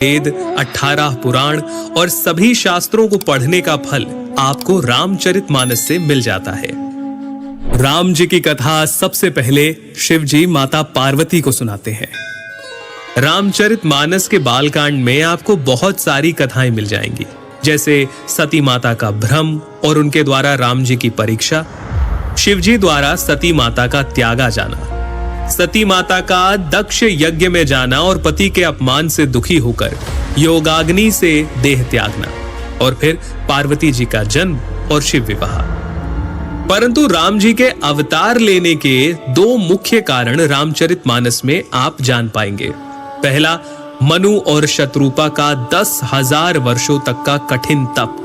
वेद, 18 पुराण और सभी शास्त्रों को पढ़ने का फल आपको रामचरितमानस से मिल जाता है। राम जी की कथा सबसे पहले शिव जी माता पार्वती को सुनाते हैं। रामचरितमानस के बालकांड में आपको बहुत सारी कथाएं मिल जाएंगी, जैसे सती माता का भ्रम और उनके द्वारा राम जी की परीक्षा, शिव जी द्वारा सती माता का त्यागा जाना, सती माता का दक्ष यज्ञ में जाना और पति के अपमान से दुखी होकर योगाग्नि से देह त्यागना, और फिर पार्वती जी का जन्म और शिव विवाह। परंतु राम जी के अवतार लेने के दो मुख्य कारण रामचरितमानस में आप जान पाएंगे। पहला, मनु और शत्रुपा का 10,000 वर्षों तक का कठिन तप,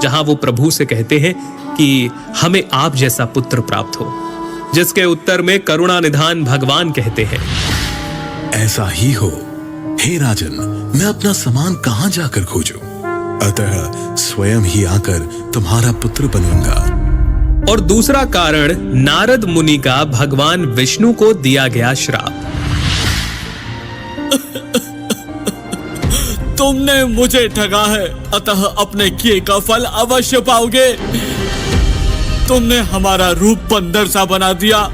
जहां वो प्रभु से कहते हैं कि हमें आप जैसा पुत्र प्राप्त हो, जिसके उत्तर में करुणा निधान भगवान कहते हैं, ऐसा ही हो हे राजन, मैं अपना सामान कहां जाकर खोजूं? अतः स्वयं ही आकर तुम्हारा पुत्र बनूंगा। और दूसरा कारण नारद मुनि का भगवान विष्णु को दिया गया श्राप। तुमने मुझे ठगा है, अतः अपने किए का फल अवश्य पाओगे। तुमने हमारा रूप बंदर सा बना दिया,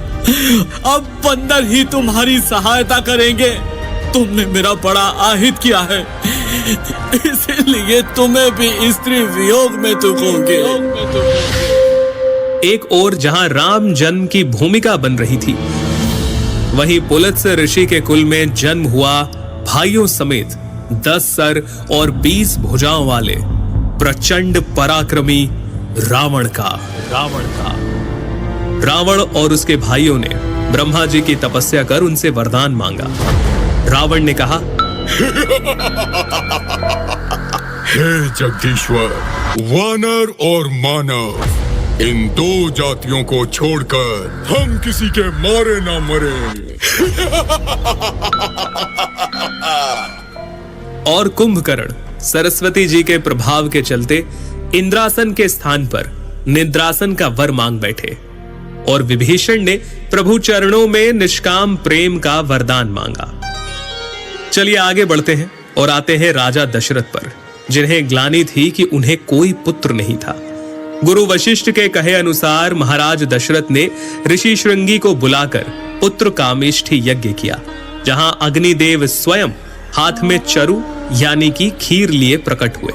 अब बंदर ही तुम्हारी सहायता करेंगे। तुमने मेरा बड़ा आहित किया है, इसलिए तुम्हें भी स्त्री वियोग में दुखोगे। एक ओर जहां राम जन्म की भूमिका बन रही थी, वहीं पुलत्स्य ऋषि के कुल में जन्म हुआ भाइयों समेत 10 सर और 20 भुजाओं वाले प्रचंड पराक्रमी रावण और उसके भाइयों ने ब्रह्मा जी की तपस्या कर उनसे वरदान मांगा। रावण ने कहा, हे जगदीश्वर, वानर और मानव, इन दो जातियों को छोड़कर हम किसी के मारे ना मरे। और कुंभकर्ण सरस्वती जी के प्रभाव के चलते इंद्रासन के स्थान पर निद्रासन का वर मांग बैठे, और विभीषण ने प्रभु चरणों में निष्काम प्रेम का वरदान मांगा। चलिए आगे बढ़ते हैं और आते हैं राजा दशरथ पर, जिन्हें ग्लानि थी कि उन्हें कोई पुत्र नहीं था। गुरु वशिष्ठ के कहे अनुसार महाराज दशरथ ने ऋषि श्रृंगी को बुलाकर पुत्र कामेष्ठी यज्ञ किया, जहां अग्निदेव स्वयं हाथ में चरु यानी कि खीर लिए प्रकट हुए,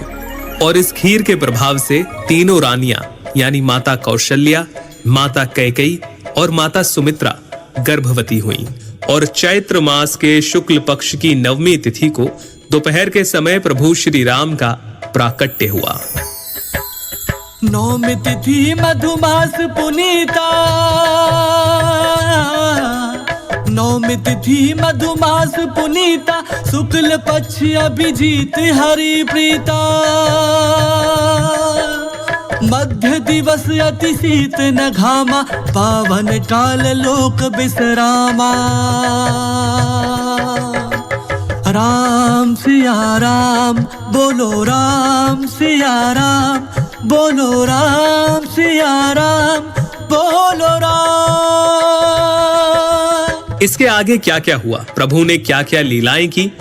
और इस खीर के प्रभाव से तीनों रानियां यानी माता कौशल्या, माता कैकेयी और माता सुमित्रा गर्भवती हुईं, और चैत्र मास के शुक्ल पक्ष की 9वीं तिथि को दोपहर के समय प्रभु श्री राम का प्राकट्य हुआ। 9वीं तिथि मधुमास पुनीता, 9वीं तिथि मधुमास पुनीता, शुक्ल पक्ष अभिजीत हरि प्रीता, मध्य दिवस अति शीत न घामा, पावन काल लोक विश्रामा। राम सिया राम बोलो, राम सिया राम बोलो, राम सिया राम बोलो राम। इसके आगे क्या क्या हुआ, प्रभु ने क्या क्या लीलाएं की,